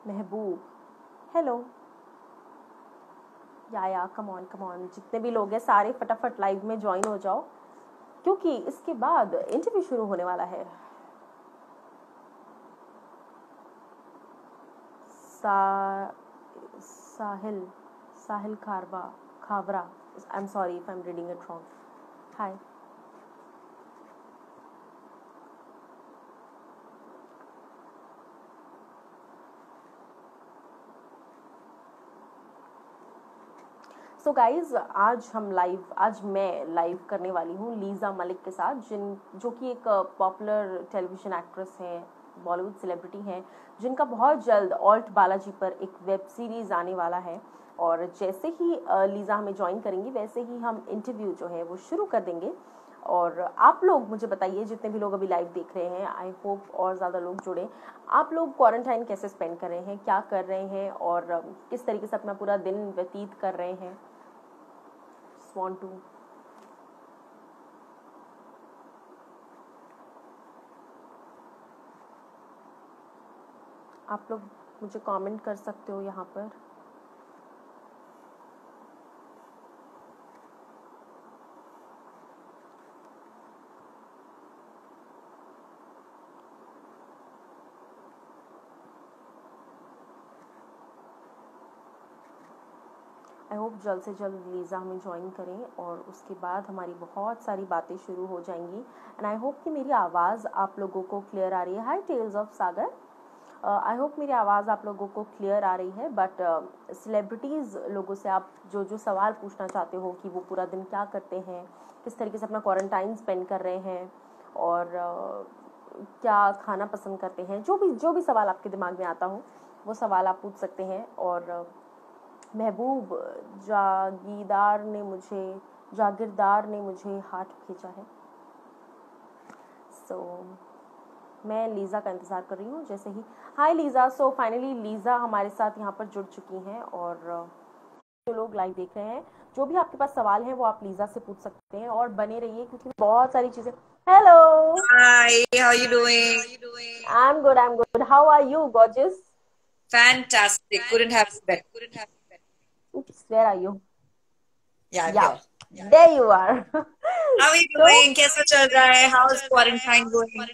महबूब, hello. या come on जितने भी लोग हैं सारे फटाफट लाइव में ज्वाइन हो जाओ, क्योंकि इसके बाद इंटरव्यू शुरू होने वाला है। सा Sahil Sahil Khawra, I am sorry if I am reading it wrong. Hi. So guys, आज मैं लाइव करने वाली हूँ लीज़ा मलिक के साथ, जो कि एक पॉपुलर टेलीविज़न एक्ट्रेस हैं, बॉलीवुड सेलिब्रिटी हैं, जिनका बहुत जल्द ऑल्ट बालाजी पर एक वेब सीरीज़ आने वाला है। और जैसे ही लीज़ा हमें ज्वाइन करेंगी वैसे ही हम इंटरव्यू जो है वो शुरू कर देंगे। और आप लोग मुझे बताइए, जितने भी लोग अभी लाइव देख रहे हैं, आई होप और ज़्यादा लोग जुड़े। आप लोग क्वारंटाइन कैसे स्पेंड कर रहे हैं, क्या कर रहे हैं, और किस तरीके से अपना पूरा दिन व्यतीत कर रहे हैं। Want to आप लोग मुझे कमेंट कर सकते हो यहाँ पर। आई होप जल्द से जल्द लीज़ा हमें ज्वाइन करें और उसके बाद हमारी बहुत सारी बातें शुरू हो जाएंगी। एंड आई होप कि मेरी आवाज़ आप लोगों को क्लियर आ रही है। Hi tales of Sagar, I hope मेरी आवाज़ आप लोगों को क्लियर आ रही है। बट सेलिब्रिटीज़ लोगों से आप जो जो सवाल पूछना चाहते हो कि वो पूरा दिन क्या करते हैं, किस तरीके से अपना क्वारंटाइन स्पेंड कर रहे हैं, और क्या खाना पसंद करते हैं, जो भी सवाल आपके दिमाग में आता हो वो सवाल आप पूछ सकते हैं। और महबूब जागीरदार ने मुझे हाथ खींचा है। सो मैं लीज़ा का इंतज़ार कर रही हूँ। जैसे ही हाय लीज़ा, सो फाइनली लीज़ा हमारे साथ यहाँ पर जुड़ चुकी हैं। और जो लोग लाइव देख रहे हैं, जो भी आपके पास सवाल हैं वो आप लीज़ा से पूछ सकते हैं, और बने रहिए क्योंकि बहुत सारी चीज़ें। Hello, Hi, how you doing? I am good, how are you gorgeous? Fantastic. Couldn't have been better. Oops, where are you? Yeah, I'm Yeah, here. there you are. How are you So doing? कैसा चल रहा है? How's quarantine going?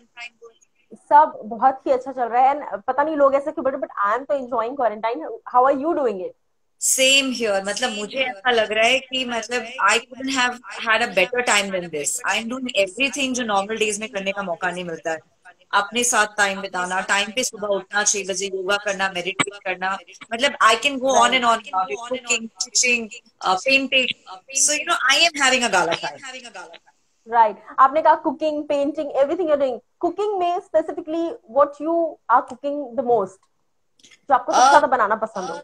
सब बहुत ही अच्छा चल रहा है। एंड पता नहीं लोग ऐसे क्यों, बट आई एम तो enjoying quarantine. How are you doing it? Same here. मतलब मुझे ऐसा लग रहा है कि मतलब I couldn't have had a better time than this. I'm doing everything जो normal days में करने का मौका नहीं मिलता है। अपने साथ टाइम बिताना, टाइम पे सुबह उठना, 6 बजे योगा करना, मेडिटेट करना, मतलब I can go on and on about it. Cooking, stitching, painting. So I am having a gala time. Right, आपने कहा cooking, painting, everything you doing. Cooking में specifically what you are cooking the most, जो आपको सबसे Uh, ज्यादा बनाना पसंद हो?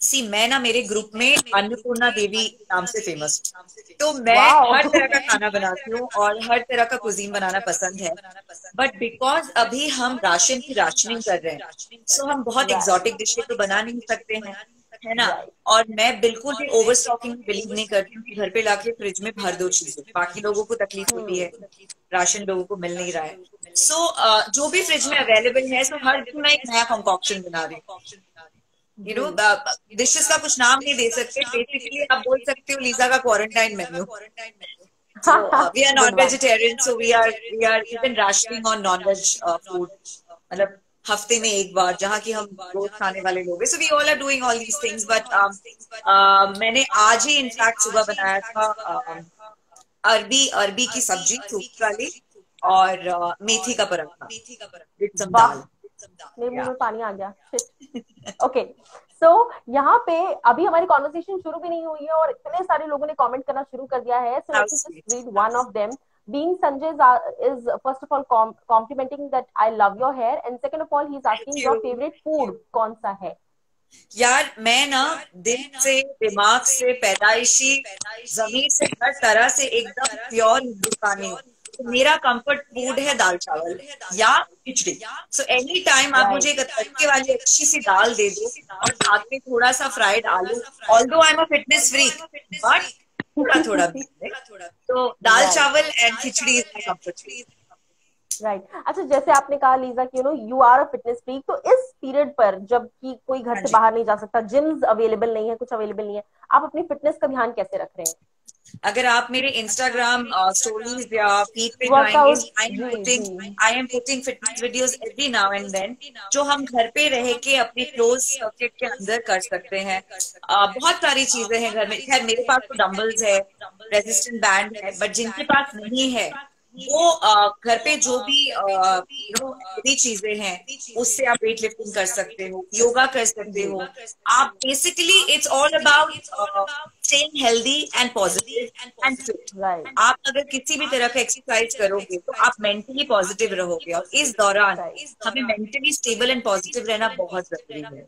सी मैं ना मेरे ग्रुप में अन्नपूर्णा देवी नाम से फेमस हूँ। तो मैं वाओ। हर तरह का खाना बनाती हूँ और हर तरह का कुजीन बनाना पसंद है। बट बिकॉज अभी हम राशन की राशनिंग कर रहे हैं, सो हम बहुत राइट एग्जॉटिक डिशेज तो बना नहीं सकते हैं, है ना। राइट और मैं बिल्कुल भी ओवर स्टॉकिंग में बिलीव नहीं करती हूँ कि घर पे लाके फ्रिज में भर दो चीजें, बाकी लोगों को तकलीफ होती है, राशन लोगों को मिल नहीं रहा है। सो जो भी फ्रिज में अवेलेबल है, सो हर दिन मैं एक नया कंकॉक्शन बना रही हूँ। जी। डिशेस का कुछ नाम नहीं दे सकते, बेसिकली आप बोल सकते हो लीजा का quarantine menu. So we are good one. non-vegetarian, so we are even rationing on non-veg food. मतलब हफ्ते में एक बार, जहाँ की हम रोज खाने वाले लोग हैं। So we all are doing all these things, but मैंने आज ही इनफैक्ट सुबह बनाया था अरबी अरबी की सब्जी सूखी वाली, और मेथी का पराठा विद सम वाह, दाल। मेरे मुंह या में पानी आ गया। शिट। ओके, सो यहाँ पे अभी हमारी कॉन्वर्सेशन शुरू भी नहीं हुई है और इतने सारे लोगों ने कमेंट करना शुरू कर दिया है। So how let me just sweet. Read one of them. Being Sanjay is first of all complimenting that I love your hair, and second of all he is thank asking your you. favorite food कौन सा है? यार मैं ना दिल से, दिमाग से, पैदाइशी जमीर से, हर तरह से एकदम प्योर हिंदुस्तानी हूँ। तो मेरा कंफर्ट फूड है दाल चावल या खिचड़ी। सो एनी टाइम आप मुझे एक तड़के वाली अच्छी सी दाल दे दो और साथ में थोड़ा सा फ्राइड आलू, although I am a fitness freak, but थोड़ा थोड़ा भी है। तो dal right. Chawal and khichdi is my comfort food. Right अच्छा, जैसे आपने कहा लीजा कि you are a fitness freak, तो इस पीरियड पर जब कि कोई घर हाँ से जी। बाहर नहीं जा सकता, जिम्स अवेलेबल नहीं है, कुछ अवेलेबल नहीं है, आप अपनी फिटनेस का ध्यान कैसे रख रहे हैं? अगर आप मेरे इंस्टाग्राम स्टोरीज या फीड पे जाएंगे, वर्कआउट, जी जी। I am putting fitness videos every now and then, जो हम घर पे रह के अपने क्लोज सर्किट के अंदर कर सकते हैं। बहुत सारी चीजें हैं घर में। खैर मेरे पास तो डंबल्स है, रेजिस्टेंट बैंड है, बट जिनके पास नहीं है वो घर पे जो भी हेवी चीजें हैं उससे आप वेट लिफ्टिंग कर सकते हो, योगा कर सकते जी। हो। आप basically it's all about staying healthy and positive and fit. Right आप अगर किसी भी तरह का एक्सरसाइज करोगे तो आप मेंटली पॉजिटिव रहोगे, और इस दौरान हमें मेंटली स्टेबल एंड पॉजिटिव रहना बहुत जरूरी है।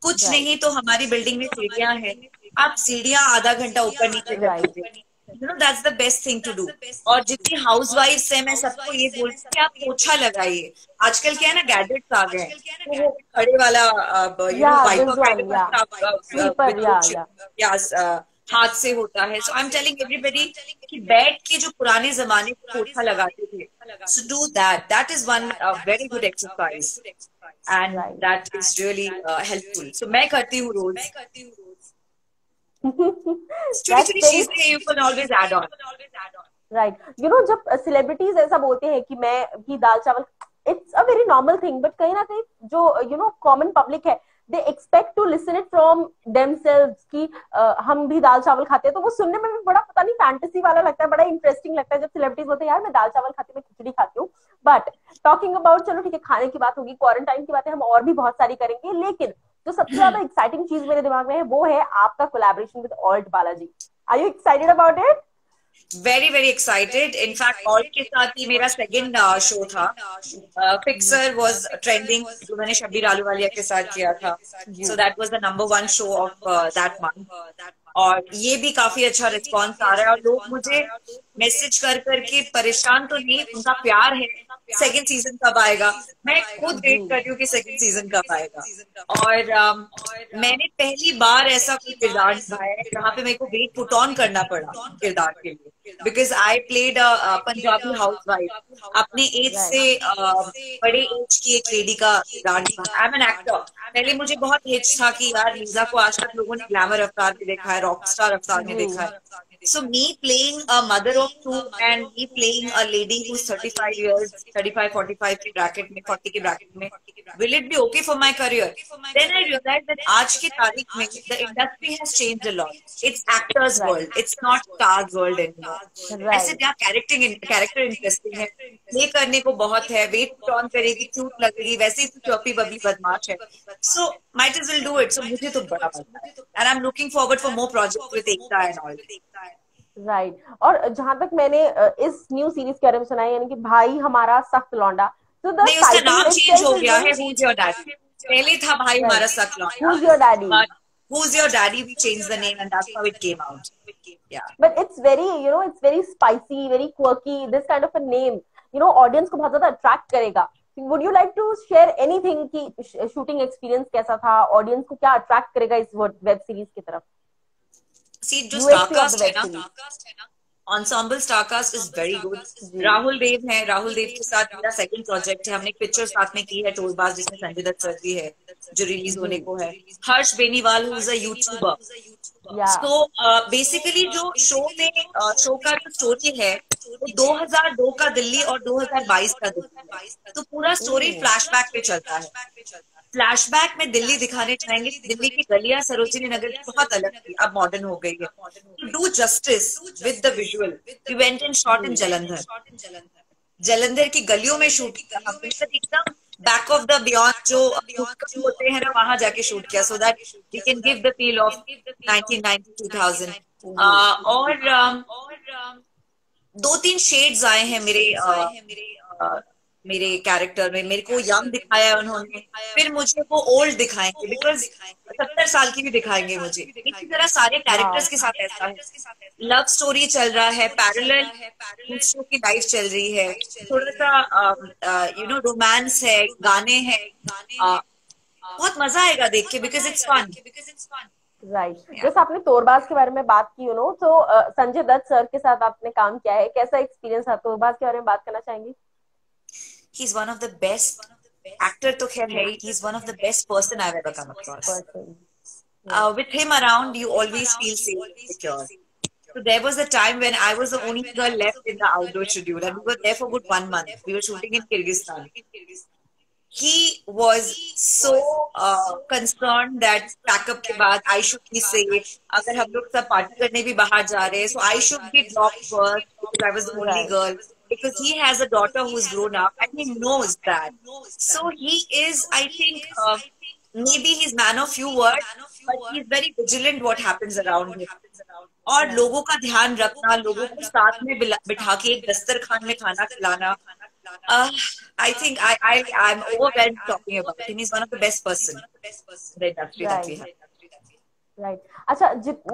कुछ राइट नहीं तो हमारी बिल्डिंग में सीढ़ियां हैं, आप सीढ़ियां आधा घंटा ऊपर नीचे कर राइट लीजिए, that's the best thing to do. और जितनी हाउस वाइफ्स है मैं सबको ये बोलती हूँ कि आप पोछा लगाइए। आजकल क्या है ना, गैजेट्स आ गए हैं, तो वो खड़े वाला या वाइपर दिस काइंड वन, या ऑफ स्वीपर, विद या या हाथ से होता है। सो आई एम टेलिंग एवरीबडी कि बैठ के जो पुराने जमाने में पोछा लगाते थे, so do that, that is one very good exercise and right. That is really helpful. So मैं करती हूँ रोज। छोटी दैट्स छोटी वेरी चीजें you can always add on. Right. जब सेलिब्रिटीज ऐसा बोलते हैं कि मैं कि दाल चावल, it's a very normal thing, but कहीं ना कहीं जो कॉमन पब्लिक है, they expect to listen it from themselves कि हम भी दाल चावल खाते हैं, तो वो सुनने में भी बड़ा पता नहीं फैंटेसी वाला लगता है, बड़ा इंटरेस्टिंग लगता है जब सेलिब्रिटीज बोलते हैं यार मैं दाल चावल खाती हूँ, मैं खिचड़ी खाती हूँ। बट टॉकिंग अबाउट, चलो ठीक है, खाने की बात होगी, क्वारंटाइन की बातें हम और भी बहुत सारी करेंगे, लेकिन जो सबसे ज्यादा एक्साइटिंग चीज मेरे दिमाग में है वो है आपका collaboration with Alt Balaji. Are you excited about it? Very very excited. In fact और के साथ ही मेरा सेकंड शो था, फिक्सर वाज ट्रेंडिंग, जो मैंने शब्बीर आलूवालिया के साथ किया था। So that was the number one show of that month, और ये भी काफी अच्छा रिस्पॉन्स आ रहा है। और लोग मुझे मैसेज कर करके परेशान तो नहीं, उनका प्यार है सेकंड सीजन कब आएगा। मैं खुद वेट कर रही हूँ कि सेकंड सीजन कब आएगा। और मैंने पहली बार ऐसा कोई किरदार निभाया है जहाँ पे मेरे को वेट पुट ऑन करना पड़ा किरदार के लिए, because I played a Punjabi house wife, अपने एज से बड़े एज की एक लेडी का किरदार निभाया। I am an actor. पहले मुझे बहुत हिच था कि यार लीजा को आज तक लोगों ने ग्लैमर अवतार में देखा है, रॉक स्टार अवतार में देखा है। So me playing a mother of two and me playing a lady who's 35 years, 35, 45 के bracket में, 40 के bracket में, will it be okay for my career? Then I realized that आज की तारीख में the industry has changed a lot. It's actors world, it's not stars world anymore. ऐसे right क्या कैरेक्टर इंटरेस्टिंग है, प्ले करने को बहुत है, वेट पुट ऑन करेगी, क्यूट लगेगी, वैसे ही तो चौपी बबली बदमाश है। So might as well do it. So मुझे तो बड़ा मजा है, and I am looking forward for more project with Ekta and all. Right. और जहां तक मैंने इस न्यू सीरीज के बारे में सुना है, यानी कि भाई हमारा सख्त लौंडा, तो द नहीं, उसका टाइटल नाम चेंज इटसेल्फ हो इज गया है, वेरी हूज योर डैडी। पहले था भाई हमारा राइट। सक लौंडा, who is your daddy? But who's your daddy we change the name and that's how it came out. Yeah but it's very it's very spicy, very quirky, this kind of a name audience को बहुत ज्यादा attract करेगा। Would you like to share anything कि shooting experience कैसा था, audience को क्या attract करेगा इस वेब सीरीज की तरफ, सी जो यूएसपी ऑफ द स्टारकास्ट है वेब ना, series? ensemble starcast is very good. जी राहुल देव है, राहुल देव के साथ मेरा सेकंड प्रोजेक्ट है, हमने एक पिक्चर साथ में की है टोलबाज, जिसमें संजय दत्त सर भी है, जो रिलीज जी। होने को है। Harsh Beniwal who is a YouTuber. Yeah so basically जो शो में शो का जो स्टोरी है वो 2002 का दिल्ली और 2022 का दिल्ली है। तो पूरा स्टोरी फ्लैशबैक पे चलता है। फ्लैशबैक में दिल्ली दिखाने चाहेंगे, दिल्ली की गलियां सरोजिनी नगर की बहुत अलग थी, अब मॉडर्न हो गई है। To do justice with the visual we went in shot in जी जलंधर। जलंधर की गलियों में शूट किया हमने, मतलब एकदम बैक ऑफ द बियॉन्ड जो फुटकर होते हैं ना, वहां जाके शूट किया, so that we can give the feel of 1990 2000। जी और दो तीन शेड्स आए हैं अ, मेरे कैरेक्टर में। मेरे को यंग दिखाया है उन्होंने, फिर मुझे वो ओल्ड दिखाएंगे, बिकॉज 70 साल की भी दिखाएंगे मुझे। इसी तरह सारे वाह कैरेक्टर्स के साथ ऐसा है। लव स्टोरी चल रहा है पैरेलल, दूसरों की लाइफ चल रही है, थोड़ा सा रोमांस है, गाने हैं। अ, बहुत मजा आएगा देख के, बिकॉज इट्स फन। राइट। जैसे आपने तोरबाज के बारे में बात की तो संजय दत्त सर के साथ आपने काम किया है, कैसा एक्सपीरियंस था? तोरबाज के बारे में बात करना चाहेंगी? he's one of the best actor तो खैर है, he's one of the best person I've ever come across. With him around, you always feel safe and secure. So there was a time when I was the only girl left in the outdoor schedule, and we were there for good 1 month. We were shooting in Kyrgyzstan. He was so concerned that backup के बाद I should be safe. अगर हम लोग सब party करने भी बाहर जा रहे हैं, so I should be dropped first because I was the only girl. Because he has a daughter who's grown up and he knows that. So he is, I think, maybe he's man of few words, but he's very vigilant what happens around him. और लोगों का ध्यान रखना, लोगों को साथ में बिठा के एक दस्तरखान में खाना खिलाना. I think I'm overwhelmed talking about him. He's one of the best person in the industry that we have. Right. अच्छा,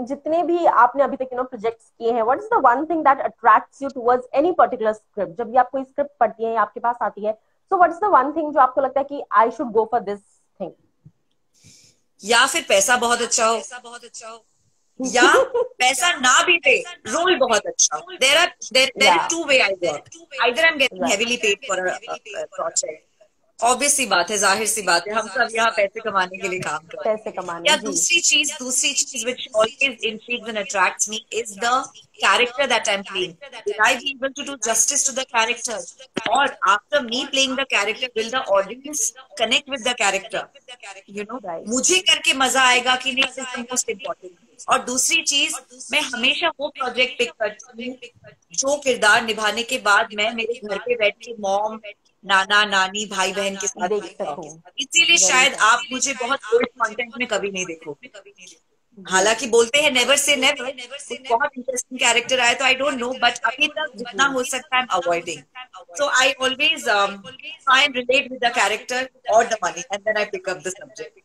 जितने भी आपने अभी तक प्रोजेक्ट्स किए हैं, what is the one thing that attracts you towards any particular script? जब भी आप कोई स्क्रिप्ट पढ़ती हैं या आपके पास आती है, so what is the one thing जो आपको लगता है कि I should go for this thing? या फिर पैसा बहुत अच्छा हो, या पैसा ना भी दे, रोल बहुत अच्छा हो. There are two way I work. Either I'm getting heavily paid for a project. Obvious सी बात है, जाहिर सी बात है, हम सब यहाँ पैसे कमाने के लिए काम करते हैं. या दूसरी चीज which always intrigues and attracts me is the character that I'm playing. Will I be able to do justice to the character? Or after me playing the character, will the audience connect with the character? You know, मुझे करके मजा आएगा कि नहीं, this is the most important. और दूसरी चीज, मैं हमेशा वो प्रोजेक्ट पिक करती हूँ जो किरदार निभाने के बाद मैं मेरे घर पे बैठ के मॉम, नाना, नानी, भाई बहन के साथ देख सकूं. इसीलिए शायद आप मुझे बहुत ओल्ड कंटेंट में कभी नहीं देखोगे. हालांकि बोलते हैं नेवर से नेवर, बहुत इंटरेस्टिंग कैरेक्टर आया तो आई डोंट नो, बट अभी तक जितना हो सकता है I am avoiding. So I always try and relate with the character और the money and then I pick up the subject.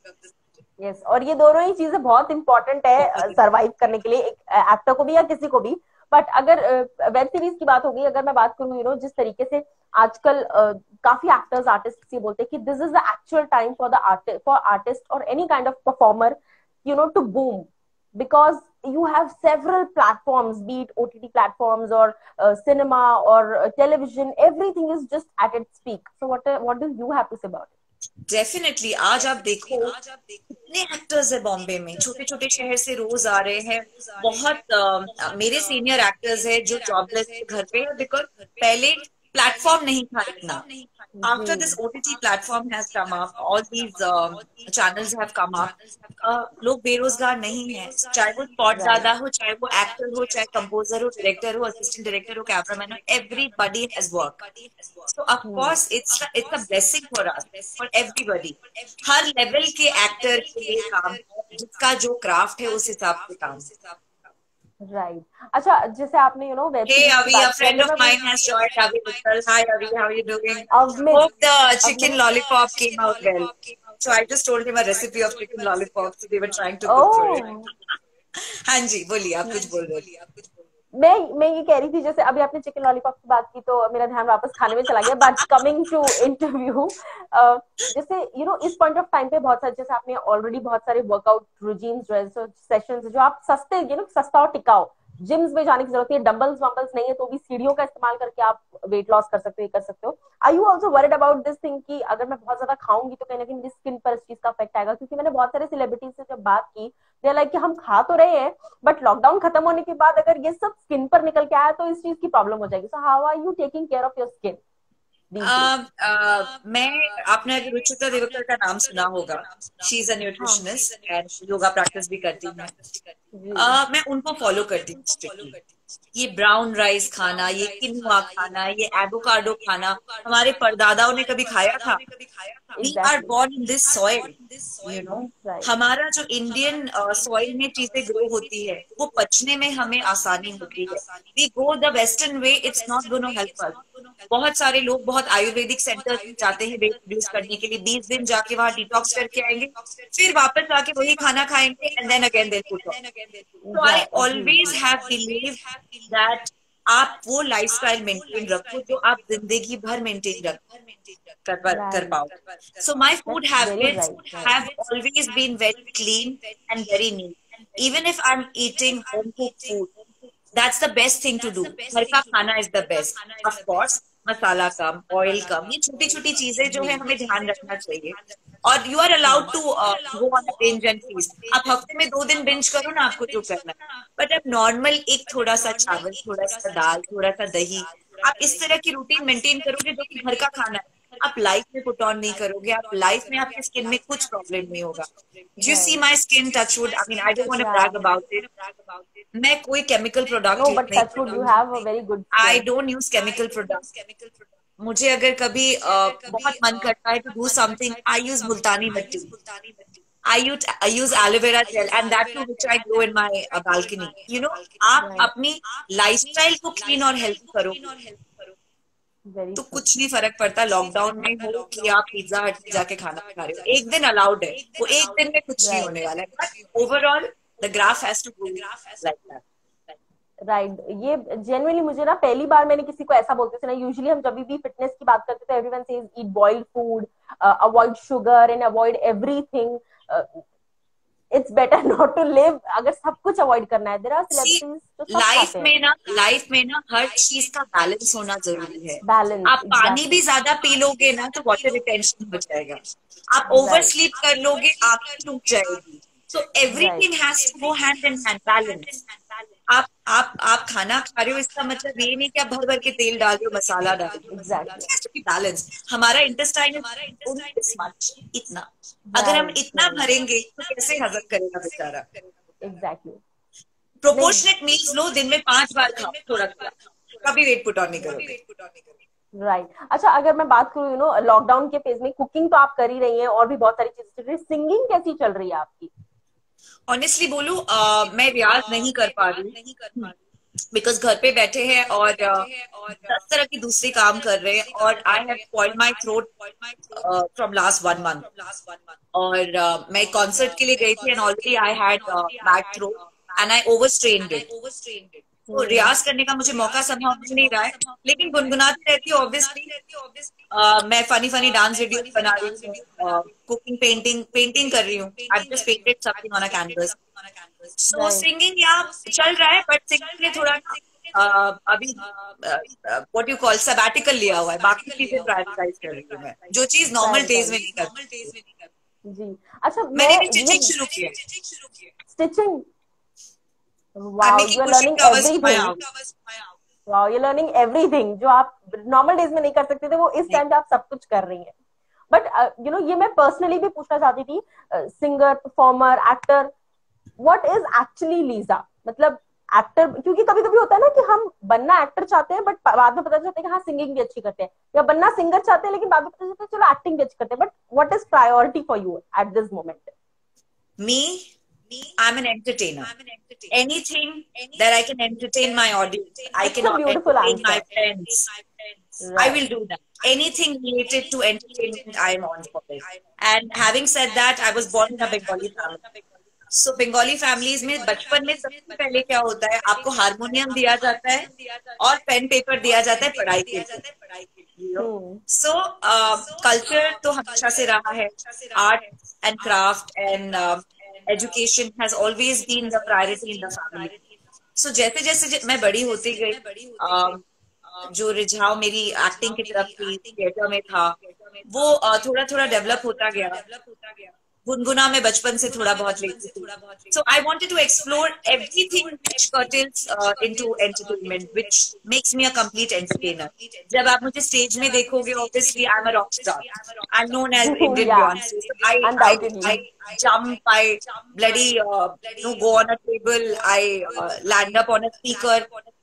Yes, और ये दोनों ही चीजें बहुत इंपॉर्टेंट है सरवाइव करने के लिए, एक एक्टर को भी या किसी को भी. बट अगर वेब सीरीज की बात होगी, अगर मैं बात करूँ जिस तरीके से आजकल काफी एक्टर्स आर्टिस्ट ये बोलते हैं कि this is the actual time for artist और any kind of performer to boom, because you have several platforms, be it OTT platforms or cinema or television, everything is just at its peak. So what do you have to say about it? Definitely. आज आप देखो कितने actors है बॉम्बे में, छोटे छोटे शहर से रोज आ रहे हैं. बहुत मेरे सीनियर एक्टर्स है जो जॉबलेस है घर पे, बिकॉज पहले प्लेटफॉर्म नहीं था इतना. After this OTT platform has come up, all these channels have come up. लोग बेरोजगार नहीं है, चाहे वो स्पॉट दादा हो, चाहे वो एक्टर हो, चाहे कंपोजर हो, डायरेक्टर हो, असिस्टेंट डायरेक्टर हो, कैमरामैन हो, everybody has work. So of course it's a blessing for us, for everybody. Her level के एक्टर के लिए काम, जिसका जो क्राफ्ट है उस हिसाब से काम. Right. अच्छा, जैसे आपने Hey Avi, a friend of mine has joined. Avi Mittal. Hi Avi, how are you doing? Hope the chicken lollipop came out well. So I just told him a recipe of chicken lollipop. So they were trying to cook for it. हाँ जी, बोलिए, आप कुछ बोल रही हैं. मैं ये कह रही थी, जैसे अभी आपने चिकन लॉलीपॉप की बात की तो मेरा ध्यान वापस खाने में चला गया. बट कमिंग टू इंटरव्यू, जैसे इस पॉइंट ऑफ टाइम पे बहुत सारे, जैसे आपने ऑलरेडी बहुत सारे वर्कआउट रूटीन्स जो है, सेशंस जो आप सस्ते सस्ता और टिकाऊ, जिम्स में जाने की जरूरत है, डंबल्स वंबल्स नहीं है तो भी सीढ़ियों का इस्तेमाल करके आप वेट लॉस कर सकते हो, कर सकते हो. Are you also worried about this thing कि अगर मैं बहुत ज्यादा खाऊंगी तो कहीं ना कहीं मेरी स्किन पर इस चीज का इफेक्ट आएगा? क्योंकि मैंने बहुत सारे सेलिब्रिटीज से जब बात की, दे लाइक कि हम खा तो रहे हैं बट लॉकडाउन खत्म होने के बाद अगर ये सब स्किन पर निकल के आया तो इस चीज की प्रॉब्लम हो जाएगी. So how are you taking care of your skin? मैं, आपने अगर रुचिता देवकर का नाम सुना होगा, she is a nutritionist and yoga practice भी करती है. मैं उनको फॉलो करती हूँ स्ट्रिक्टली. ये ब्राउन राइस खाना, ये किनुआ खाना, ये एवोकाडो खाना, हमारे परदादाओं ने कभी खाया था? We are born in this soil, you know. हमारा जो इंडियन सॉइल में चीजें ग्रो होती है वो पचने में हमें आसानी होती है. We go the western way, it's not going to help us. बहुत सारे लोग बहुत आयुर्वेदिक सेंटर जाते हैं वेट रिड्यूस करने के लिए, 20 दिन जाके वहां डिटॉक्स करके आएंगे, फिर वापस आके वही खाना खाएंगे and then again they put on. So I always have believe that आप वो लाइफस्टाइल मेंटेन रखो जो आप जिंदगी भर मेंटेन कर पाओ. So my food habits have always been very clean and very neat. Even if I'm eating home cooked food, that's the best thing to do. घर का खाना is the best. Of course, masala कम, oil कम, ये छोटी छोटी चीजें जो है हमें ध्यान रखना चाहिए। और you are allowed to go on a binge and feast. आप हफ्ते में 2 दिन बिंज करो ना, आपको जो करना है। बट अब नॉर्मल एक थोड़ा सा चावल, थोड़ा सा दाल, थोड़ा सा दही, आप इस तरह की रूटीन मेंटेन करोगे जो कि घर का खाना है, आप लाइफ में पुट ऑन नहीं करोगे, आप लाइफ में आपकी स्किन में कुछ प्रॉब्लम नहीं होगा। You see right. My skin, touchwood, I mean I don't want to brag about it, मैं कोई chemical product no use but नहीं touchwood you have a very good I skin. Don't use chemical product. मुझे अगर कभी बहुत मन करता है to do something, I use Multani mitti, I use aloe vera gel and that to which I grow in my balcony. You know, आप right. अपनी lifestyle को क्लीन और हेल्थी करोगे वेरी तो ट्रू। कुछ नहीं फर्क पड़ता, लॉकडाउन में हो कि आप पिज्जा हट में जाके खाना खा रहे हो, एक दिन अलाउड है, वो एक दिन में कुछ नहीं राइट। होने वाला है, but overall the graph has to go like that. Right. ये जेन्युइनली मुझे ना पहली बार मैंने किसी को ऐसा बोलते थे ना, यूजुअली हम जब भी फिटनेस की बात करते थे everyone says eat boiled food, avoid sugar and avoid everything, it's better not to live. अगर सब कुछ अवॉइड करना है, देयर आर सी, सेलिब्रिटीज जो सब खाते हैं। लाइफ में ना हर चीज का बैलेंस होना जरूरी है। बैलेंस, आप पानी भी एग्जैक्टली। ज्यादा पी लोगे ना तो वाटर रिटेंशन हो जाएगा, आप ओवर राइट। स्लीप कर लोगे, आंखें टूट जाएगी। So right. Everything has to go hand in hand, balance. आप खाना खा रहे हो, इसका मतलब ये नहीं कि आप भर भर के तेल डाल रहे हो, मसाला डाल रहे एग्जैक्टली। हो, बैलेंस। हमारा intestine is only this much, इतना। अगर हम राइट। इतना राइट। भरेंगे तो कैसे हजम करेगा बेचारा। एग्जैक्टली। नहीं। प्रोपोर्शनेट मील्स लो, दिन में 5 बार खाओ, थोड़ा थोड़ा, कभी वेट पुट ऑन नहीं करोगे। राइट। अच्छा, अगर मैं बात करूँ लॉकडाउन के फेज में, कुकिंग तो आप कर ही रही हैं और भी बहुत सारी चीजें चल रही है, सिंगिंग कैसी चल रही है आपकी? ऑनेस्टली बोलूं, मैं रियाज नहीं कर पा रही हूँ बिकॉज घर पे बैठे हैं और 10 तरह की दूसरी काम कर रहे हैं, और I have spoiled my throat from last 1 month. और मैं कॉन्सर्ट के लिए गई थी and already I had bad throat and I over strained it. तो रियाज करने का मुझे मौका समझ मिल नहीं रहा है, लेकिन गुनगुनाती रहती हूँ ऑब्वियसली। मैं फनी फनी डांस वीडियो बना रही हूँ, कुकिंग, पेंटिंग कर रही हूँ। I just painted something on a canvas. So right. Singing या चल रहा है, बट सिंगिंग ने थोड़ा अभी व्हाट यू कॉल सबैटिकल लिया हुआ है, बाकी चीजें प्रायोरिटाइज कर रही हूँ मैं, जो चीज नॉर्मल डेज में प्रायोरिटाइज। नहीं करती। जी। अच्छा, मैं मैंने भी ये स्टिचिंग शुरू की है। Stitching, I am wow, you making are cushion learning covers for my everything. House. Wow, you learning everything जो आप नॉर्मल डेज में नहीं कर सकते थे, वो इस टाइम पे आप सब कुछ कर रही हैं। बट ये मैं पर्सनली भी पूछना चाहती थी, singer, performer, actor, what is actually Lisa? मतलब एक्टर, क्योंकि कभी कभी होता है ना कि हम बनना एक्टर चाहते हैं बट बाद में पता चलता है कि हाँ सिंगिंग भी अच्छी करते हैं, या बनना सिंगर चाहते हैं लेकिन बाद में पता चलता है चलो एक्टिंग भी अच्छी करते हैं, but what is priority for you at this moment? Me, I'm an entertainer. Anything that I can entertain my audience, I it's can a beautiful entertain my answer. friends, I will right. do that. Anything related to entertainment, I am on for it. And having said that, I was born in a Bengali family. So Bengali families में बचपन में सबसे पहले क्या होता है, आपको harmonium दिया जाता है और पेन पेपर दिया जाता है पढ़ाई के लिए। सो कल्चर तो हमेशा से रहा है, art and craft and education has always been the priority in the family. So जैसे जैसे मैं बड़ी होती गई, जो रिझाव मेरी एक्टिंग की तरफ थी, थिएटर में था, वो थोड़ा थोड़ा डेवलप होता गया। गुनगुना में बचपन से थोड़ा बहुत लेती थी। So I wanted to explore everything which curtails into entertainment, which makes me a complete entertainer. जब आप मुझे स्टेज में देखोगे, obviously I am a rock star, I am known as Indian yeah, Beyonce. Undoubtedly. I jump, I bloody go on a table, I land up on a speaker.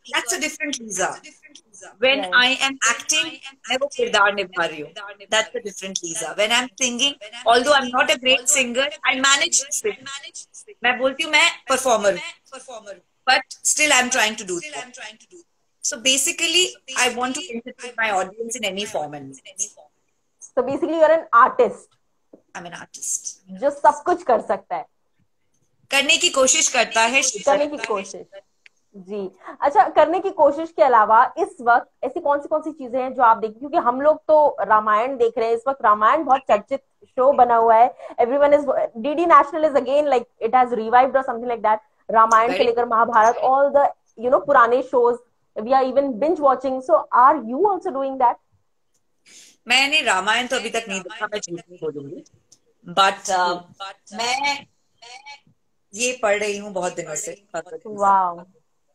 That's a different Lisa. When right. I am acting, मैं वो किरदार निभा रही हूँ। That's a different Lisa. When I'm singing, although I'm not a great singer, I manage to sing. मैं बोलती हूँ मैं performer हूँ, but still I'm trying to do that. So basically, I want to entertain my audience in any form and means. तो basically you are an artist I'm an artist. जो सब कुछ कर सकता है, करने की कोशिश करता है, करने की कोशिश। जी। अच्छा, करने की कोशिश के अलावा इस वक्त ऐसी कौन सी चीजें हैं जो आप देखिए, क्योंकि हम लोग तो रामायण देख रहे हैं इस वक्त, रामायण बहुत चर्चित शो बना हुआ है, everyone is, DD national is again like it has revived और समथिंग लाइक दैट, रामायण से लेकर महाभारत, ऑल द पुराने shows we are even binge watching. So are you also doing that? मैंने रामायण तो अभी तक नहीं देखा, मैं झूठ नहीं बोलूंगी, बट जी। मैं ये पढ़ रही हूँ बहुत दिनों से, भगवत गीता। वाह।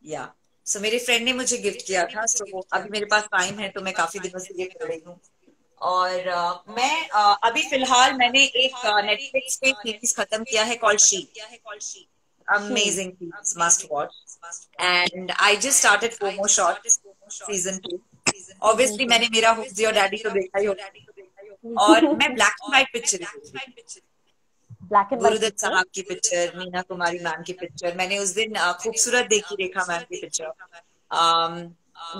या सो मेरे फ्रेंड ने मुझे गिफ्ट किया था, सो अभी मेरे पास टाइम है तो मैं काफी दिनों से ये पढ़ रही हूँ। और मैं अभी फिलहाल मैंने एक नेटफ्लिक्स पे सीरीज खत्म किया है called she. She. Amazing series, must watch. And I just started FOMO shots season 2। Season obviously 2। मैंने मेरा हुक्स और डैडी तो देखा ही होगा। और मैं ब्लैक एंड व्हाइट पिक्चर देख रही थी। Black and white Guru Dutt picture. साहब की पिक्चर, मीना कुमारी मैम की पिक्चर, मैंने उस दिन खूबसूरत देखी रेखा मैम की पिक्चर,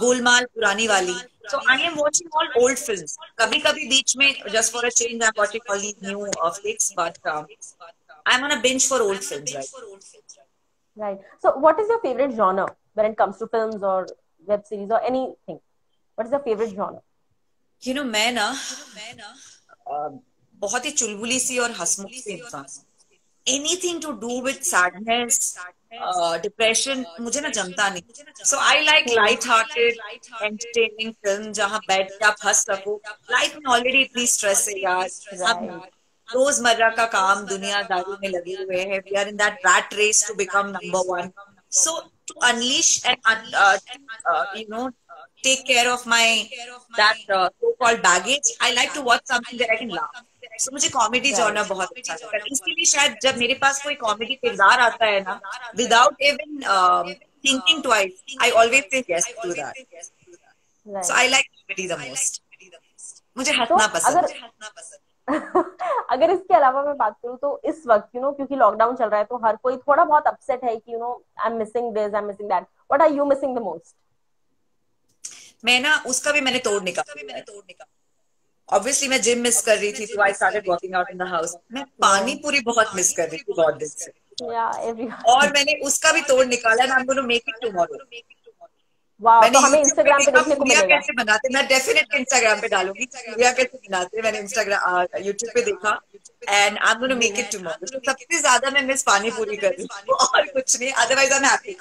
गोलमाल पुरानी वाली। So I am watching all old films. कभी कभी बीच में just for a change I am watching all these new flicks, but I am on a binge for old films right. Right. So, what is your favorite genre when it comes to films or web series or anything? What is your favorite genre? You know मैं ना अ, बहुत ही चुलबुली सी और हंसमुख सी इंसान। Anything to do with sadness, depression मुझे ना जमता नहीं। So I like light hearted entertaining film जहां बैठ के आप हंस सको। लाइफ में ऑलरेडी इतनी स्ट्रेस है यार। हम Right. रोजमर्रा का काम दुनियादारी में लगे हुए हैं, we are in that rat race to become number 1। So to unleash and you know take care of my that so-called baggage, I like to watch something that I can laugh. So मुझे comedy Right. Genre बहुत अच्छा लगता है, इसीलिए शायद जब मेरे पास कोई कॉमेडी किरदार आता है ना, without even thinking twice I always say yes to that. So Right. I like comedy the most. मुझे तो हंसना पसंद अगर अगर इसके अलावा मैं बात करूँ तो इस वक्त क्योंकि लॉकडाउन चल रहा है तो हर कोई थोड़ा बहुत अपसेट है कि I am missing this, I am missing that. What are you missing the most? है। मैं ना उसका भी मैंने तोड़ निकाल लिया है। ऑब्वियसली मैं जिम मिस कर रही थी तो I started working out in the house. मैं पानी पूरी बहुत मिस कर रही थी बहुत दिन से, या एवरीवन। और मैंने उसका भी तोड़ निकाला and I am going to make it tomorrow. वाह, मैंने तो हमें यूट्यूब पे इंस्टाग्राम पे देखा देखने को पूरिया मिलेगा। कैसे बनाते, मैं डेफिनेटली इंस्टाग्राम पे डालूंगी पूरिया कैसे बनाते हैं। मैंने इंस्टाग्राम यूट्यूब पे देखा and I am going to जी। Make it tomorrow. तो सबसे ज्यादा मैं मिस पानी पूरी कर रही हूँ और कुछ नहीं, otherwise I am happy.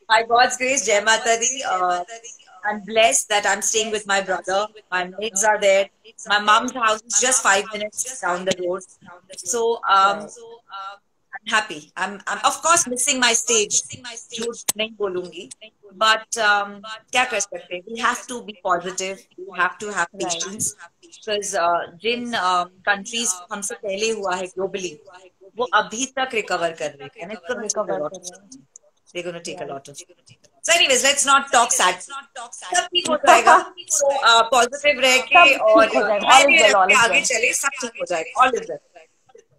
By God's grace, जय माता दी। I'm blessed that I'm staying with my brother. My maids are there. My mom's house is just 5 minutes down the road. So right. I'm happy. I'm of course missing my stage. झूठ नहीं बोलूंगी, but क्या कर सकते हैं? We have to be positive. We have to have right. patience because जिन countries हमसे पहले हुआ है globally, वो अभी तक recover कर रहे हैं, and it's gonna take a recover lot कर of रहे हैं। time. They're gonna take a right. lot of time. So anyways, let's not talk sad. सब ठीक हो जाएगा। So पॉजिटिव रह के सब और ठीक हो जाएगा। ऑल इज धैर्य वेल, रख ऑल के इज आगे वेल। चले, सब ठीक हो जाएगा। All is well.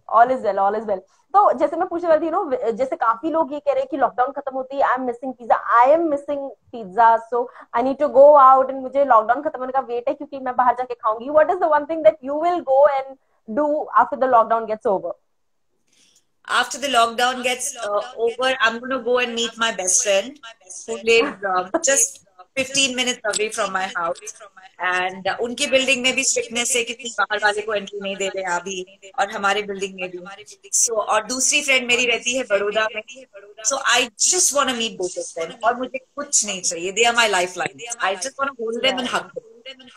All is well, all is well. तो जैसे मैं पूछने वाली थी जैसे काफी लोग ये कह रहे हैं कि लॉकडाउन खत्म होती है, I am missing pizza, I am missing pizza, so I need to go out and मुझे लॉकडाउन खत्म होने का वेट है क्योंकि मैं बाहर जाके खाऊंगी। What is the one thing that you will go and do after the lockdown gets over? After the lockdown gets over, I'm going to go and meet my best friend who lives just 15 minutes away from my house. And उनकी building में भी strictness है, किसी बाहर वाले को entry नहीं दे रहे हैं अभी, और हमारे बिल्डिंग में भी। सो और दूसरी फ्रेंड मेरी रहती है बड़ौदा में। So I just want to meet both of them, और मुझे कुछ नहीं चाहिए। They are my life line. I just want to hold them and hug them.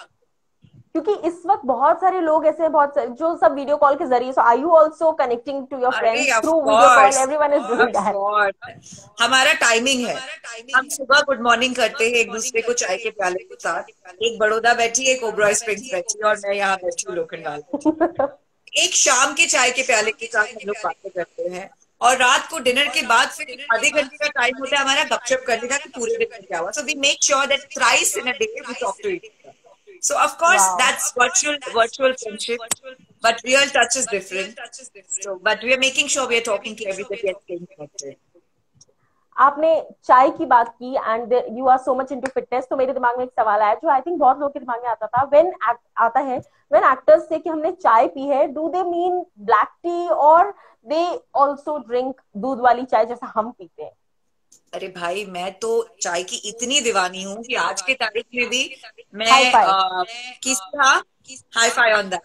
क्योंकि इस वक्त बहुत सारे लोग ऐसे हैं, बहुत सारे जो सब वीडियो कॉल के जरिए, so are you also connecting to your अरे friends of through video call? Course, everyone is doing of that. Course. हमारा टाइमिंग है। हम सुबह गुड मॉर्निंग करते हैं एक दूसरे को चाय के प्याले के साथ। एक बड़ौदा बैठी है, एक ओबरॉय स्प्रिंग्स बैठी है, और मैं यहाँ बैठी हूँ लोखंडवाल। एक शाम के चाय के प्याले के साथ हम लोग बातें करते हैं, और रात को डिनर के बाद फिर आधे घंटे का टाइम होता है हमारा गपशप करने का कि पूरे दिन में क्या हुआ। So we make sure that thrice in a day we talk to each other. So of course wow. that's virtual friendship, but real touch is different. So but we are making sure we are talking to everybody and staying connected. आपने चाय की बात की and you are so much into fitness, तो मेरे दिमाग में एक सवाल आया जो आई थिंक बहुत लोगों के दिमाग में आता था व्हेन आता है व्हेन एक्टर्स से कि हमने चाय पी है, do they mean black T और दे आल्सो ड्रिंक दूध वाली चाय जैसा हम पीते हैं? अरे भाई, मैं तो चाय की इतनी दीवानी हूँ कि आज के तारीख में भी हाई मैं फाई। किस था हाई फाई ऑन दैट।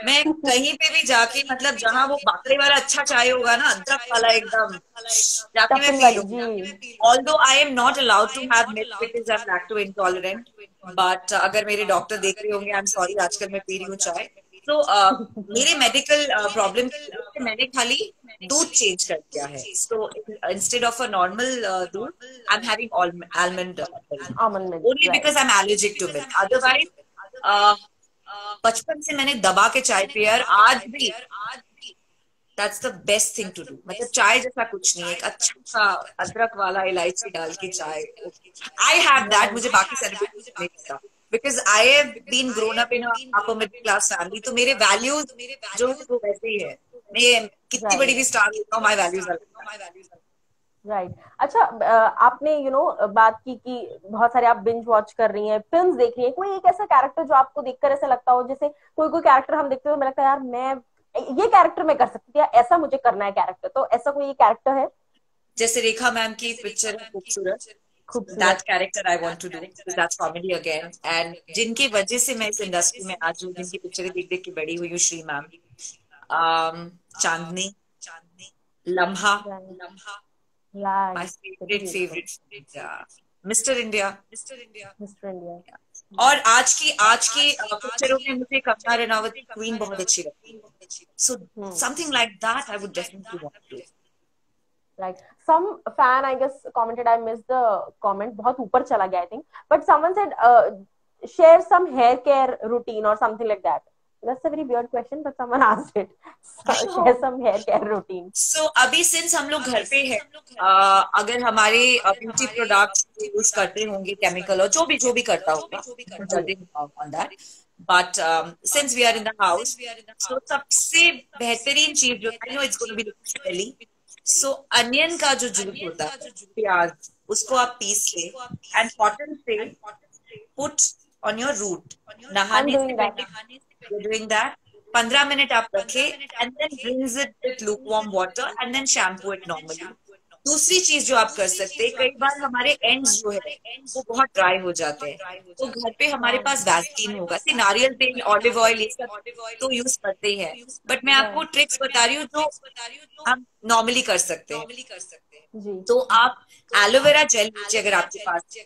मैं कहीं पे भी जाके मतलब जहां वो बाकरे वाला अच्छा चाय होगा ना, अदरक वाला एकदम, जाके मैं टफिन पी वाली जी। लूंगी। Although I am not allowed to have milk because I am lacto intolerant, but अगर मेरे डॉक्टर देख रहे होंगे, आई एम सॉरी आजकल मैं पी रही हूँ चाय। तो मेरे मेडिकल प्रॉब्लम की वजह से मैंने खाली दूध चेंज कर दिया है। So instead of a normal दूध, I am having almond milk, almond milk, only because I am allergic to milk. Otherwise बचपन से मैंने दबा के चाय पिया, और आज भी that's the best thing to do. मतलब चाय जैसा कुछ नहीं है, एक अच्छा सा अदरक वाला इलायची डाल के चाय, आई हैव दैट। मुझे बाकी सेलिब्रिटीज नहीं पता, because I have been grown up in upper middle class family, तो मेरे वैल्यूज जो है वो वैसे ही है। मैं कितनी बड़ी भी राइट स्टार होता हूँ, माई वैल्यूज आर। राइट। अच्छा, आपने बात की कि बहुत सारे आप बिंज वॉच कर रही हैं, फिल्म्स देख रही हैं, कोई एक ऐसा कैरेक्टर जो आपको देखकर ऐसा लगता हो, जैसे कोई कोई कैरेक्टर हम देखते हो हमें लगता है यार मैं ये कैरेक्टर मैं कर सकती थी, या ऐसा मुझे करना है कैरेक्टर, तो ऐसा कोई कैरेक्टर है? जैसे रेखा मैम की पिक्चर है खूबसूरत, दैट खूबसूरत। Character I want to do, that's comedy again. And जिनकी वजह से मैं इस इंडस्ट्री में आज हूँ, जिनकी पिक्चरें देख देख के बड़ी हुई हूँ, श्री मैम, चांदनी, लम्हा, my very favourite beautiful. Favourite, mister India. Mister India. और आज की पिक्चरों में मुझे कंगना रनावत की क्वीन बहुत अच्छी लगती है। So something like that I would definitely want to. Right. Some fan, I guess, commented. I missed the comment. बहुत ऊपर चला गया, I think. But someone said, share some hair care routine or something like that. That's a very weird question, but someone asked it. So, share some hair care routine. सो अभी since हम लोग घर पे हैं, अगर हमारे ब्यूटी प्रोडक्ट्स यूज करते होंगे केमिकल, और जो भी करता होगा, जी। Judging on that, but since we are in the house, so सबसे बेहतरीन चीज जो, I know it's gonna be smelly, so onion का जो जूस होता है, प्याज, उसको आप पीस ले एंड कॉटन से put on your root, I'm नहाने से doing that. पहले डूइंग दैट 15 मिनट आप रखे, and then rinse it with lukewarm water and then shampoo it normally. दूसरी चीज जो आप कर सकते हैं, कई बार हमारे एंड्स जो है वो बहुत ड्राई हो जाते हैं, तो घर पे हमारे हाँ। पास वैसलीन होगा, से नारियल तेल, ऑलिव ऑयल, ये सब तो यूज करते ही है, बट मैं आपको Right. ट्रिक्स बता रही हूँ जो हम नॉर्मली कर सकते हैं। जी। तो आप एलोवेरा जेल लीजिए, अगर आपके पास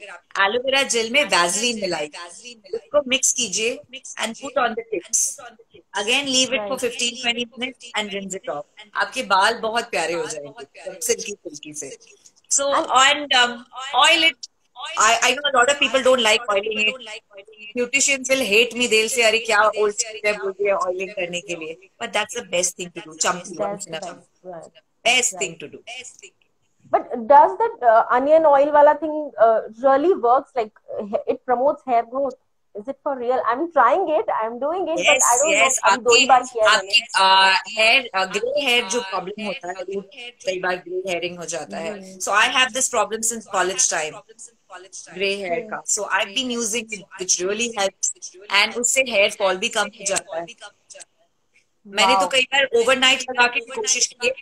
एलोवेरा जेल में वैसलीन मिलाइए, उसको मिक्स कीजिए and put on the tips, again leave it for 15-20 minute and rinse it of. आपके बाल बहुत प्यारे हो जाएंगे सिल्की सिल्की से। सो And and oil it, I know a lot of people don't like oiling it. Beauticians will hate me. They'll say, "अरे क्या old चीज है बोल रही है oiling करने के लिए." But that's the best thing to do. Champi that's once in the a best. while. Right. Best Right. thing to do. But does that onion oil wala thing really works? Like it promotes hair growth? Is it for real? I'm trying it. I'm doing it, but Yes, I don't know. yes. अभी दो आपकी ही बार किया है मैंने। आपकी hair, grey hair जो problem होता है, रूट कई बार ग्रे हेयरिंग हो जाता है, जी। So I have this problem since college time, grey hair hmm. का। So I been using it which really helps, and उससे हेयर फॉल भी कम हो जाता है। मैंने तो वाओ। कई बार ओवरनाइट लगा के कोशिश की है,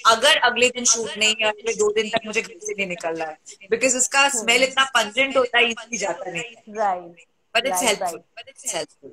अगर अगले दिन शूट नहीं है, अगले 2 दिन तक मुझे घर से नहीं निकलना है, बिकॉज उसका स्मेल इतना पंजेंट होता है, इजीली जाता नहीं है, right but it's right helpful, right. It's helpful.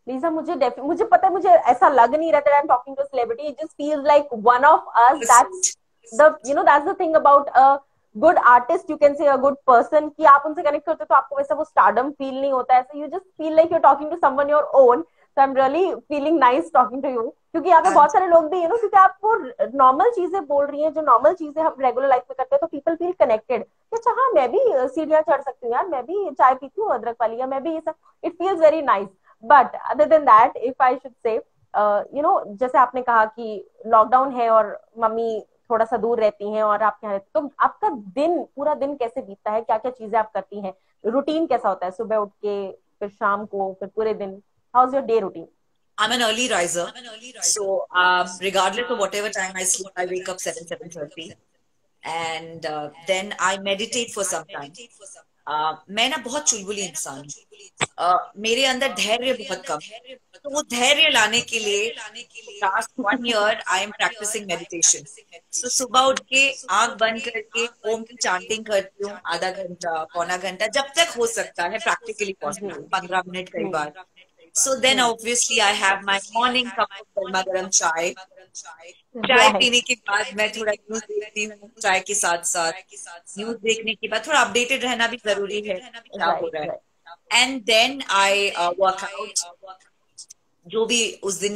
Lisa, मुझे पता है, मुझे ऐसा लग नहीं रहा था I am talking to celebrity, it just feels like one of us, that's that's the thing about a good artist, you can say a good person, कि आप उनसे कनेक्ट करते हो तो आपको वैसा वो स्टारडम फील नहीं होता है, so you just feel like you are talking to someone your own. So I am really feeling nice talking to you, क्योंकि यहाँ पे बहुत सारे लोग भी क्योंकि आप वो नॉर्मल चीजें बोल रही हैं, जो नॉर्मल चीजें हम रेगुलर लाइफ में करते हैं, तो पीपल फील कनेक्टेड। अच्छा हाँ, मैं भी सीढ़ियाँ चढ़ सकती हूँ यार, मैं भी चाय पीती हूँ अदरक वाली, या मैं भी ये सब, it feels very nice. But other than that, if I should से, जैसे आपने कहा कि लॉकडाउन है और मम्मी थोड़ा सा दूर रहती हैं और आप यहाँ रहते, तो आपका दिन, पूरा दिन कैसे बीतता है, क्या क्या चीजें आप करती हैं, रूटीन कैसा होता है, सुबह उठ के फिर शाम को फिर पूरे दिन, how is your day routine? I'm an early riser, so regardless of whatever time I sleep, I wake up 7:30, and then I meditate for some time. मैं ना बहुत चुलबुली इंसान हूँ, मेरे अंदर धैर्य बहुत कम है, तो वो धैर्य लाने के लिए last 1 year I am practising meditation. So सुबह उठ के आंख बंद करके ओम की चांटिंग करती हूँ, आधा घंटा पौना घंटा, जब तक हो सकता है, प्रैक्टिकली पॉसिबल, 15 मिनट कई बार। So then obviously I have my morning cup of गर्मा गर्म चाय. चाय राइट पीने के बाद मैं थोड़ा न्यूज देखती हूँ चाय के साथ साथ. न्यूज देखने के बाद थोड़ा अपडेटेड रहना भी जरूरी है क्या हो राइट रहा राइट है. And then I work out जो भी उस दिन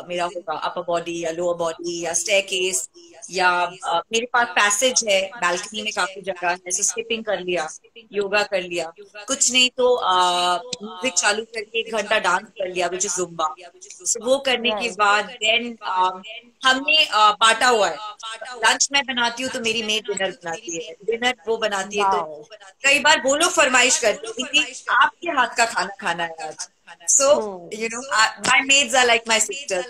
मेरा होगा, अपर बॉडी या लोअर बॉडी या स्टेयरकेस या मेरे पास पैसेज है, बालकनी में काफी जगह है, सो स्किपिंग कर लिया, योगा कर लिया, कुछ नहीं तो म्यूजिक चालू करके 1 घंटा डांस कर लिया विच इज जुम्बा. सो वो करने के राइट बाद देन हमने बांटा हुआ है. लंच मैं बनाती हूँ तो मेरी मेड डिनर बनाती है, डिनर वो बनाती है. तो वाओ कई बार वो लोग फरमाइश करते हैं कि आपके हाथ का खाना खाना है आज. So, my maids are like my sisters.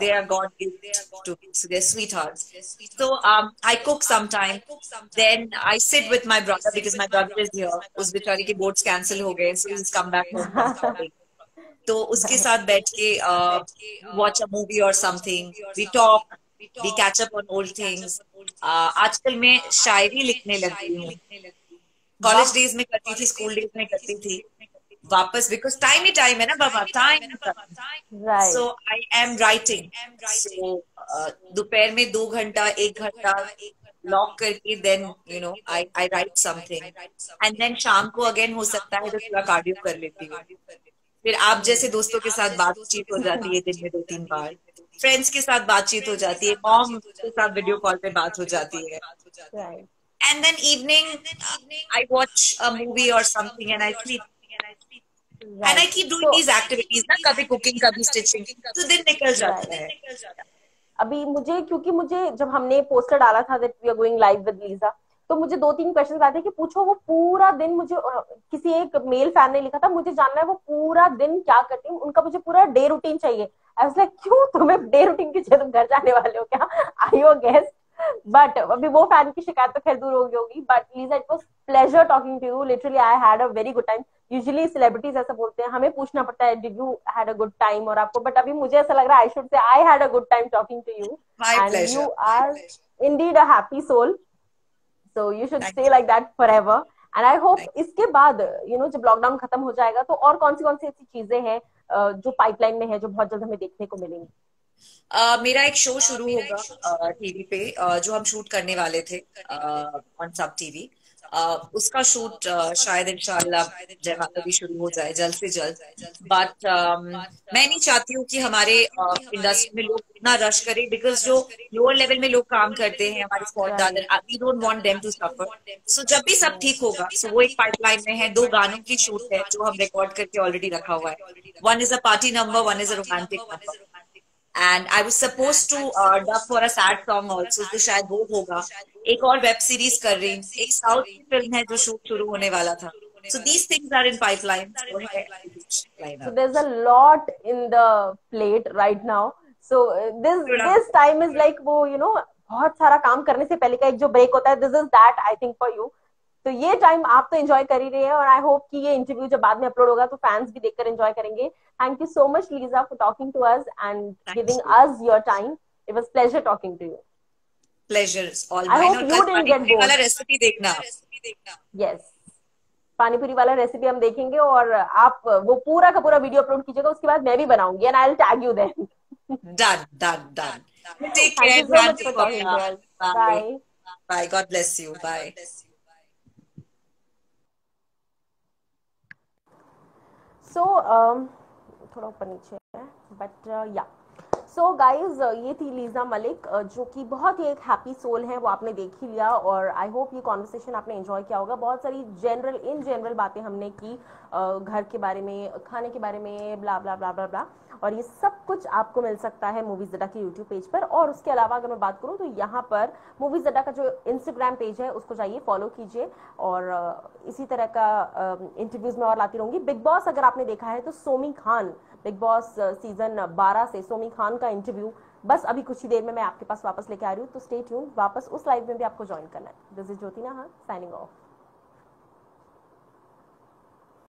They are God gift to me. So they're sweethearts. So, I cook sometime. Then I sit with my brother because my brother is here. उस बेचारे के boards cancel हो गए, so he's come back home from shopping. तो उसके साथ बैठ के watch a movie or something. We talk. We catch up on old things. आजकल मैं शायरी लिखने लगी हूँ. कॉलेज डेज में करती थी, स्कूल डेज में करती थी. वापस बिकॉज टाइम ही टाइम है ना बाबा, time. So right I am writing. So दोपहर में 2 घंटा 1 घंटा लॉक करके then I write something. And then शाम को अगेन हो सकता है तो थोड़ा कार्डियो कर लेती हूँ. फिर आप जैसे दोस्तों के साथ बातचीत हो जाती है दिन में 2-3 बार. फ्रेंड्स के साथ बातचीत हो जाती है, मॉम के साथ वीडियो कॉल पे बात हो जाती है. Right And then evening, I watch a movie or something and I sleep. And I right keep doing तो these activities, ना कभी cooking, कभी stitching. तो दिन निकल जाता है. अभी मुझे क्योंकि मुझे जब हमने पोस्टर डाला था that we are going live with Lisa, तो मुझे 2-3 क्वेश्चंस आए थे कि पूछो वो पूरा दिन. मुझे किसी एक मेल फैन ने लिखा था मुझे जानना है वो पूरा दिन क्या करती हूँ, उनका मुझे पूरा डे रूटीन चाहिए. आई वाज लाइक क्यों तुम्हें डे रूटीन की चाहिए, तुम घर जाने वाले हो क्या, आई यू अ गेस्ट. बट अभी वो फैन की शिकायत तो खैर दूर हो गई होगी. But Lisa it was pleasure talking to you. Literally I had a very good time. Usually celebrities ऐसा बोलते हैं, हमें पूछना पड़ता है did you had a good time और आपको, बट अभी मुझे ऐसा लग रहा है I should say I had a good time talking to you. My and pleasure. You are indeed a happy soul, so you should stay like that forever. and I hope इसके बाद जब lockdown खत्म हो जाएगा तो और कौन सी ऐसी चीजें हैं जो पाइपलाइन में है जो बहुत जल्द हमें देखने को मिलेंगी. मेरा एक शो शुरू होगा टीवी पे जो हम शूट करने वाले थे ऑन सब टीवी. उसका शूट शायद इंशाल्लाह जय माता दी शुरू हो जाए जल्द से जल्द. बट मैं नहीं चाहती हूँ कि हमारे इंडस्ट्री में लोग इतना रश करें बिकॉज जो लोअर लेवल में लोग काम करते हैं हमारे spot, we don't want them to suffer. So जब भी सब ठीक होगा, सो वो एक पाइपलाइन में है. 2 गानों की शूट है जो हम रिकॉर्ड करके ऑलरेडी रखा हुआ है. One is a party number, one is a romantic number. And I was suppose to dub for a sad song also, तो शायद वो होगा. एक और वेब सीरीज कर रही हूँ, एक साउथ की फिल्म है जो शूट शुरू होने वाला था. So these things are in pipeline. So there's a lot in the plate right now. So this time is like वो बहुत सारा काम करने से पहले का एक जो ब्रेक होता है, this is that I think for you. तो ये टाइम आप तो एंजॉय कर ही रहे हैं और आई होप कि ये इंटरव्यू जब बाद में अपलोड होगा तो फैंस भी देखकर एंजॉय करेंगे. Thank you so much Lisa for talking to us and giving us your time. It was pleasure talking to you. Pleasure is all I mine. hope और you कल didn't get bored. वाला recipe देखना. Yes. Panipuri वाला recipe हम देखेंगे और आप वो पूरा का पूरा वीडियो अपलोड कीजिएगा, उसके बाद मैं भी बनाऊंगी and I will tag you then. Done. Take Thank care. you so much for talking to us. Bye. Bye. God bless you. Bye. So थोड़ा ऊपर नीचे है बट या सो गाइज ये थी लीजा मलिक जो कि बहुत ही एक हैप्पी सोल है, वो आपने देख ही लिया. और आई होप ये कॉन्वर्सेशन आपने एंजॉय किया होगा. बहुत सारी इन जनरल बातें हमने की घर के बारे में, खाने के बारे में, ब्ला ब्ला ब्ला ब्ला ब्ला. और ये सब कुछ आपको मिल सकता है मूवीज अड्डा के यूट्यूब पेज पर. और उसके अलावा अगर मैं बात करूँ तो यहाँ पर मूवीज अड्डा का जो इंस्टाग्राम पेज है उसको जाइए फॉलो कीजिए और इसी तरह का इंटरव्यूज में और लाती रहूंगी. बिग बॉस अगर आपने देखा है तो Somi Khan, Bigg Boss season 12 से सोमी खान का इंटरव्यू बस अभी कुछ ही देर में मैं आपके पास वापस लेके आ रही हूँ. तो स्टे ट्यून्ड, वापस उस लाइव में भी आपको ज्वाइन करना है. This is Jyoti Nahar signing off.